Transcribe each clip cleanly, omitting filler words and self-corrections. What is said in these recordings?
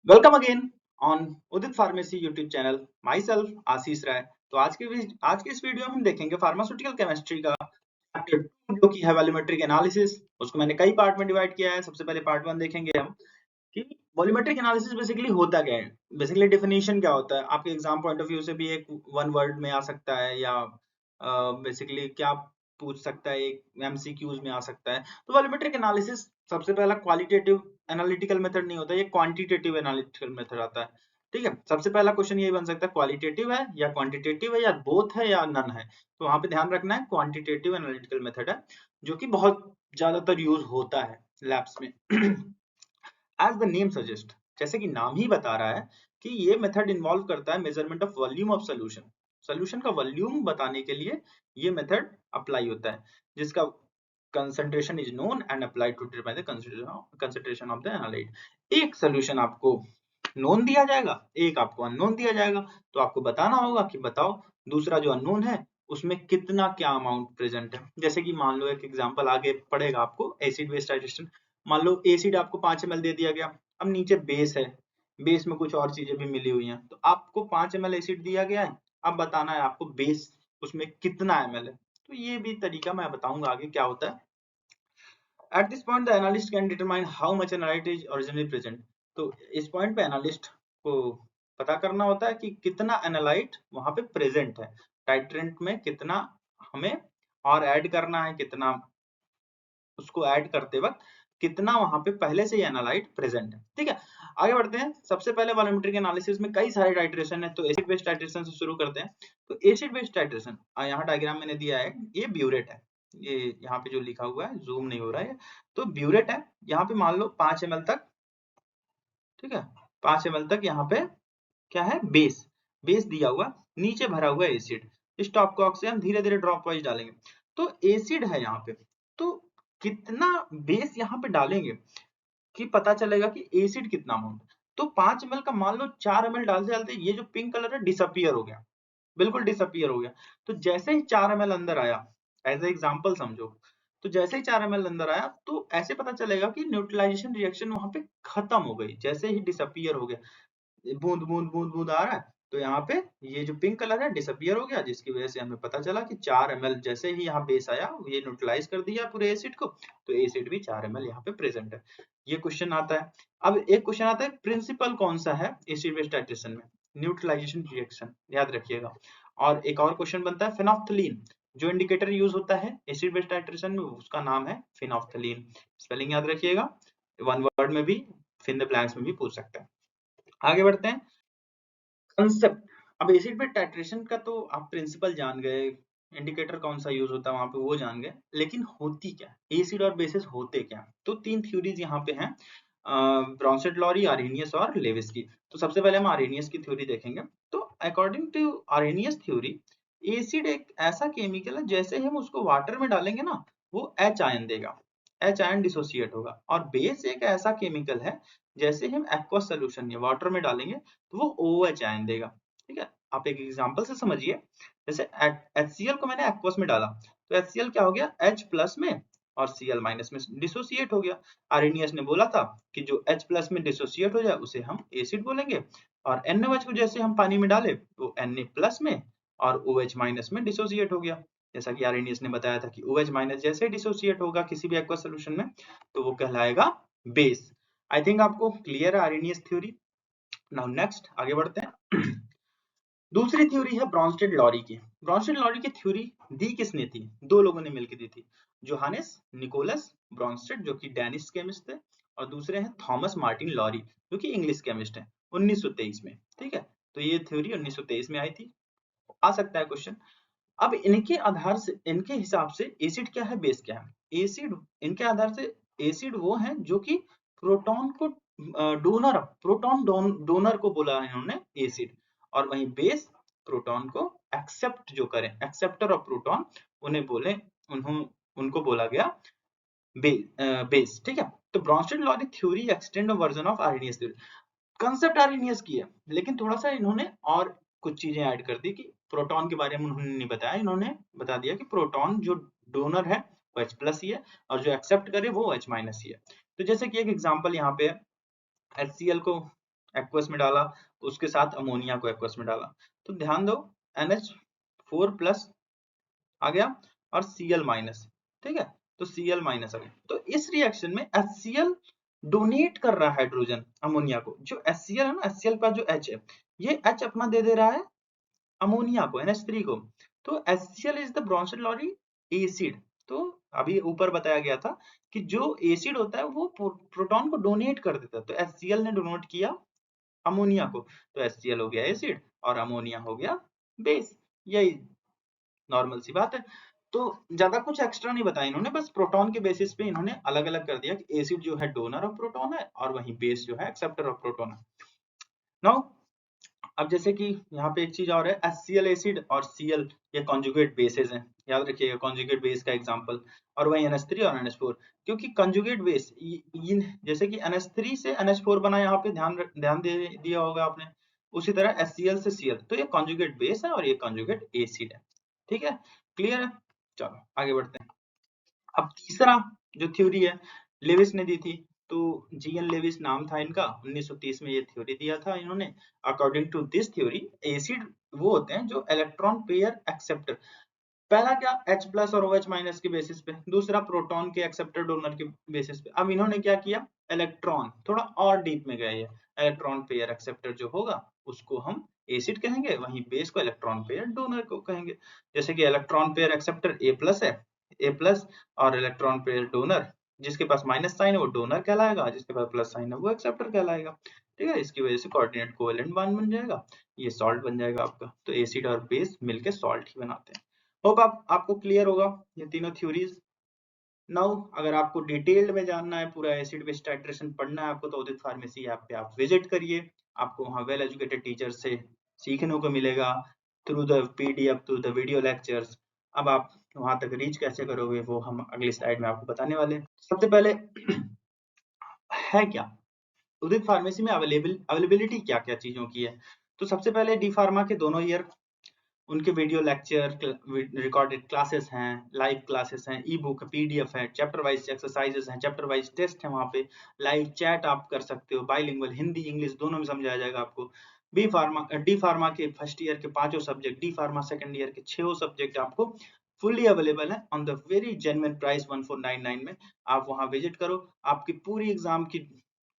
Welcome again on Udit pharmacy YouTube channel. Myself Ashish Rai. तो आज के इस वीडियो में हम देखेंगे फार्मास्यूटिकल केमिस्ट्री का चैप्टर 2 जो कि है वॉल्यूमेट्रिक एनालिसिस। उसको मैंने कई पार्ट में डिवाइड किया है। सबसे पहले पार्ट 1 देखेंगे हम कि वॉल्यूमेट्रिक एनालिसिस बेसिकली होता क्या है। बेसिकली डेफिनेशन क्या होता है, आपके एग्जाम पॉइंट ऑफ व्यू से भी एक वन वर्ड में आ सकता है या बेसिकली क्या पूछ सकता है, एक एमसीक्यूज में आ सकता है। तो वॉल्यूमेट्रिक एनालिसिस सबसे पहला क्वालिटेटिव एनालिटिकल मेथड नहीं होता, ये क्वांटिटेटिव एनालिटिकल मेथड आता है। ठीक है, सबसे पहला क्वेश्चन ये बन सकता है क्वालिटेटिव है या क्वांटिटेटिव है या बोथ है या नन है। तो वहां पे ध्यान रखना है क्वांटिटेटिव एनालिटिकल मेथड है, जो कि बहुत ज्यादातर यूज होता है लैब्स में। एज द नेम सजेस्ट, जैसे कि नाम ही बता रहा है कि ये मेथड इन्वॉल्व करता है measurement of volume of solution. Solution का वॉल्यूम बताने के लिए ये मेथड अप्लाई होता है, जिसका concentration is known and applied to determine the concentration of the analyte। एक सोल्यूशन आपको नोन दिया जाएगा, एक आपको अननोन दिया जाएगा, तो आपको बताना होगा कि बताओ दूसरा जो अननोन है उसमें कितना क्या अमाउंट प्रेजेंट है। जैसे कि मान लो एक एग्जांपल आगे पड़ेगा आपको, एसिड बेस डाइजेशन। मान लो एसिड आपको 5 ml दे दिया गया, अब नीचे बेस है, बेस में कुछ और चीजें भी मिली हुई हैं, तो आपको 5 ml एसिड दिया गया है, अब बताना है आपको बेस उसमें कितना ml है। तो ये भी तरीका मैं बताऊंगा आगे क्या होता है। At this point, the analyst can determine how much analyte is originally present। तो इस पॉइंट पे एनालिस्ट को पता करना होता है कि कितना एनालाइट वहां पे प्रेजेंट है, टाइट्रेंट में कितना हमें और ऐड करना है, कितना उसको ऐड करते वक्त कितना वहां पे पहले से ही एनालाइट प्रेजेंट है। ठीक है, आगे बढ़ते हैं। सबसे पहले वॉल्यूमेट्रिक एनालिसिस में कई सारे टाइट्रेशन है, तो एसिड बेस टाइट्रेशन से शुरू करते हैं। तो एसिड बेस टाइट्रेशन यहाँ डायग्राम मैंने दिया है, ये ब्यूरेट है, ये यहाँ पे जो लिखा हुआ है जूम नहीं हो रहा है, तो ब्यूरेट है। यहाँ पे मान लो 5 ml तक, ठीक है, 5 ml तक यहाँ पे क्या है, बेस, बेस दिया हुआ, नीचे भरा हुआ एसिड। स्टॉप कॉक से हम धीरे धीरे ड्रॉप वाइज डालेंगे। तो एसिड है यहाँ पे, तो कितना बेस यहाँ पे डालेंगे कि पता चलेगा कि एसिड कितना अमाउंट। तो 5 ml का मान लो 4 ml डालते डालते ये जो पिंक कलर है डिसअपियर हो गया, बिल्कुल डिसअपियर हो गया। तो जैसे ही 4 ml अंदर आया, एज ए एग्जांपल समझो, तो जैसे ही 4 ml अंदर आया तो ऐसे पता चलेगा कि न्यूट्रलाइजेशन रिएक्शन वहां पे खत्म हो गई, जैसे ही डिसअपियर हो गया, बूंद बूंद बूंद बूंद आ रहा है, तो यहाँ पे ये जो पिंक कलर है डिसअपियर हो गया, जिसकी वजह से हमें पता चला कि 4 ml जैसे ही यहाँ बेस आया ये न्यूट्रलाइज कर दिया पूरे एसिड को, तो एसिड भी 4 ml यहाँ पे प्रेजेंट है। ये क्वेश्चन आता है। अब एक क्वेश्चन आता है प्रिंसिपल कौन सा है एसिड बेस टाइट्रेशन में, न्यूट्रलाइजेशन रिएक्शन, याद रखिएगा। और एक और क्वेश्चन बनता है फिनोफ्थलीन, जो इंडिकेटर यूज होता है एसिड बेस टाइट्रेशन में उसका नाम है फिनोफ्थलीन। स्पेलिंग याद रखिएगा, वन वर्ड में भी, फिन द ब्लैंक्स में भी पूछ सकता है। आगे बढ़ते हैं। कंसेप्ट, अब एसिड बेस टाइट्रेशन का तो आप प्रिंसिपल जान गए, इंडिकेटर कौन सा यूज होता है वहां पे वो जान गए, लेकिन होती क्या एसिड और बेसिस होते क्या। तो तीन थ्योरीज यहाँ पे हैं, ब्रॉन्सेट लॉरी, आर्हेनियस और लेविस की। तो सबसे पहले हम आर्हेनियस की थ्योरी देखेंगे। तो according to Arrhenius theory, acid एक ऐसा केमिकल है जैसे ही हम उसको वाटर में डालेंगे ना, वो एच आयन देगा, एच आयन डिसोसिएट होगा। और बेस एक ऐसा केमिकल है जैसे ही हम एक्वस सोल्यूशन या वाटर में डालेंगे तो वो OH आयन देगा। ठीक है, आप एक एग्जांपल से समझिए। जैसे HCl को मैंने एक्वस में डाला, तो HCl क्या हो गया, H प्लस में और Cl माइनस में डिसोसिएट हो गया। आर्हेनियस ने बोला था कि जो H प्लस में डिसोसिएट हो जाए उसे हम एसिड बोलेंगे, और NaOH को जैसे हम पानी में डाले तो Na प्लस में और OH माइनस में डिसोसिएट हो गया। जैसा कि आर्हेनियस ने बताया था कि OH माइनस जैसे डिसोसिएट होगा किसी भी एक्वस सोल्यूशन में तो वो कहलाएगा बेस। आई थिंक आपको क्लियर है आर्हेनियस थ्योरी। नाउ नेक्स्ट आगे बढ़ते हैं। दूसरी थ्योरी है ब्रॉन्स्टेड लॉरी की। ब्रॉन्स्टेड लॉरी की थ्योरी दी किसने थी, दो लोगों ने मिलकर दी थी, जोहानेस निकोलस ब्रॉन्स्टेड जो कि डैनिश केमिस्ट थे, और दूसरे हैं थॉमस मार्टिन लॉरी जो कि इंग्लिश केमिस्ट हैं, 1923 में। ठीक है, तो ये थ्योरी 1923 में आई थी। आ सकता है क्वेश्चन। अब इनके आधार से, इनके हिसाब से एसिड क्या है, बेस क्या है। एसिड, इनके आधार से एसिड वो है जो कि प्रोटॉन को डोनर, प्रोटॉन डोनर को बोला है इन्होंने एसिड, और वहीं बेस प्रोटॉन को एक्सेप्ट जो करें, एक्सेप्टर ऑफ प्रोटॉन, उन्हें बोले, उनको बोला गया बेस। ठीक है, तो Bronsted Lowry theory extend version of Arrhenius theory. Concept Arrhenius की है, लेकिन थोड़ा सा इन्होंने और कुछ चीजें ऐड कर दी कि प्रोटॉन के बारे में उन्होंने नहीं बताया, इन्होंने बता दिया कि प्रोटॉन जो डोनर है वो H प्लस ही है और जो एक्सेप्ट करे वो H माइनस ही है। तो जैसे कि एक एग्जांपल यहाँ पे HCl को एक्वस में डाला, उसके साथ अमोनिया को एक्वस में डाला, तो ध्यान दो NH4 प्लस आ गया और Cl माइनस, ठीक है, तो Cl माइनस आ गया। तो इस रिएक्शन में HCl डोनेट कर रहा है हाइड्रोजन अमोनिया को। जो HCl है ना, HCl का जो H है, ये H अपना दे दे रहा है अमोनिया को, NH3 को। तो HCl इज द ब्रोंचेलॉरी एसिड। तो अभी ऊपर बताया गया था कि जो एसिड होता है वो प्रोटॉन को डोनेट कर देता है, तो HCl ने डोनेट किया अमोनिया को, तो HCl हो गया एसिड और अमोनिया हो गया बेस। यही नॉर्मल सी बात है। तो ज्यादा कुछ एक्स्ट्रा नहीं बताया इन्होंने, बस प्रोटॉन के बेसिस पे इन्होंने अलग अलग कर दिया कि एसिड जो है डोनर ऑफ प्रोटॉन है और वहीं बेस जो है एक्सेप्टर ऑफ प्रोटॉन है। नाउ अब जैसे कि यहाँ पे एक चीज और है, HCl एसिड और Cl ये कॉन्जुगेट बेसेस हैं, याद रखिएगा कॉन्जुगेट बेस का एग्जांपल। और वही NH3 और NH4, क्योंकि कॉन्जुगेट बेस जैसे कि NH3 से NH4 बना, यहाँ पे ध्यान दे दिया होगा आपने, उसी तरह HCl से Cl, तो ये कॉन्जुगेट बेस है और ये कॉन्जुगेट एसिड है। ठीक है, क्लियर है? चलो आगे बढ़ते हैं। अब तीसरा जो थ्योरी है लेविस ने दी थी, तो जीएन लेविस नाम था इनका, 1930 में ये थ्योरी दिया था इन्होंने। According to this theory acid वो होते हैं जो इलेक्ट्रॉन पेयर एक्सेप्टर, पहला क्या H प्लस और OH माइनस के बेसिस पे, दूसरा प्रोटॉन के एक्सेप्टर डोनर के बेसिस पे। अब इन्होंने क्या किया, इलेक्ट्रॉन थोड़ा और डीप में गए, इलेक्ट्रॉन पेयर एक्सेप्टर जो होगा उसको हम एसिड कहेंगे, वहीं बेस को इलेक्ट्रॉन पेयर डोनर को कहेंगे। जैसे कि electron pair acceptor A plus है, A प्लस, और इलेक्ट्रॉन पेयर डोनर जिसके पास माइनस साइन है वो डोनर कहलाएगा, जिसके पास प्लस साइन है वो एक्सेप्टर कहलाएगा। ठीक है, इसकी वजह से कोऑर्डिनेट कोवेलेंट बॉन्ड बन जाएगा, ये सॉल्ट बन जाएगा आपका। तो एसिड और बेस मिलके सॉल्ट ही बनाते हैं। होप आपको क्लियर होगा ये तीनों थ्योरीज। नाउ अगर आपको डिटेल्ड में जानना है, पूरा एसिड बेस टाइट्रेशन पढ़ना है आपको, तो उदित फार्मेसी ऐप पे आप विजिट करिए। आपको वहाँ वेल एजुकेटेड टीचर से सीखने को मिलेगा, through the PDF, through the video lectures. अब आप वहां तक रीच कैसे करोगे वो हम अगली स्लाइड में आपको बताने वाले हैं। सबसे पहले है क्या उदित फार्मेसी में अवेलेबिलिटी क्या क्या चीजों की है। तो सबसे पहले डी फार्मा के दोनों ईयर उनके वीडियो लेक्चर, रिकॉर्डेड क्लासेस हैं, लाइव क्लासेस हैं, ई बुक PDF है, चैप्टर वाइज एक्सरसाइजेस हैं, चैप्टर वाइज टेस्ट है, वहाँ पे लाइव चैट आप कर सकते हो, बाइलिंगुअल हिंदी इंग्लिश दोनों में समझाया जाएगा आपको। डी फार्मा के फर्स्ट ईयर के 5 subject, D pharma second year के 6 सब्जेक्ट आपको फुल्ली अवेलेबल है on the very genuine price 1499 में। आप वहां विजिट करो, आपकी पूरी एग्जाम की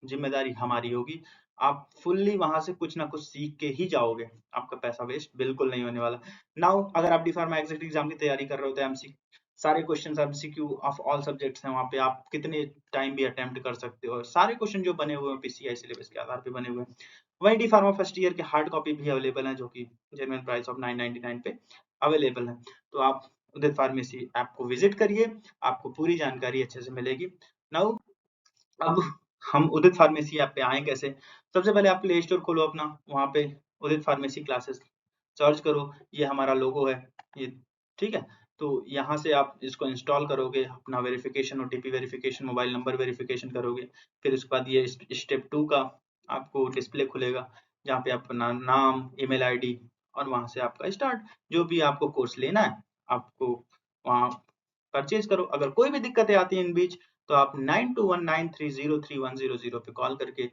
जिम्मेदारी हमारी होगी, आप फुल्ली वहां से कुछ ना कुछ सीख के ही जाओगे, आपका पैसा वेस्ट बिल्कुल नहीं होने वाला। नाउ अगर आप डी फार्मा एग्जिट एग्जाम की तैयारी कर रहे हो तो एमसी सारे questions MCQ of all subjects हैं, वहां पे आप कितने टाइम भी अटेम्प्ट कर सकते हो, सारे क्वेश्चन जो बने हुए हैं PCI सिलेबस के आधार पे बने हुए हैं। वही डी फार्मा फर्स्ट ईयर के हार्ड कॉपी भी अवेलेबल है, जो कि जेन्युइन प्राइस ऑफ 999 पे अवेलेबल है। तो आप उदित फार्मेसी ऐप को विजिट करिए, आपको पूरी जानकारी अच्छे से मिलेगी। नाउ अब हम उदित फार्मेसी ऐप पे आए कैसे। सबसे पहले आप प्ले स्टोर खोलो अपना, वहां पे उदित फार्मेसी क्लासेस सर्च करो, ये हमारा लोगो है ये, ठीक है। तो यहाँ से आप इसको इंस्टॉल करोगे, अपना verification OTP verification mobile number verification करोगे, फिर उसके बाद ये स्टेप 2 का आपको डिस्प्ले खुलेगा, जहाँ पे आप अपना नाम, ईमेल ID और वहां से आपका स्टार्ट, जो भी आपको कोर्स लेना है आपको वहाँ परचेज करो। अगर कोई भी दिक्कतें आती हैं इन बीच, तो आप 9219303100 पे कॉल करके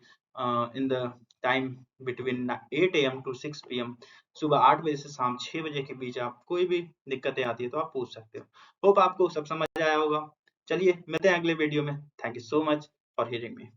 in the time between 8 AM to 6 PM, सुबह 8 बजे से शाम 6 बजे के बीच आप कोई भी दिक्कतें आती है तो आप पूछ सकते हो। होप आपको सब समझ आया होगा। चलिए मिलते हैं अगले वीडियो में। Thank you so much for hearing me.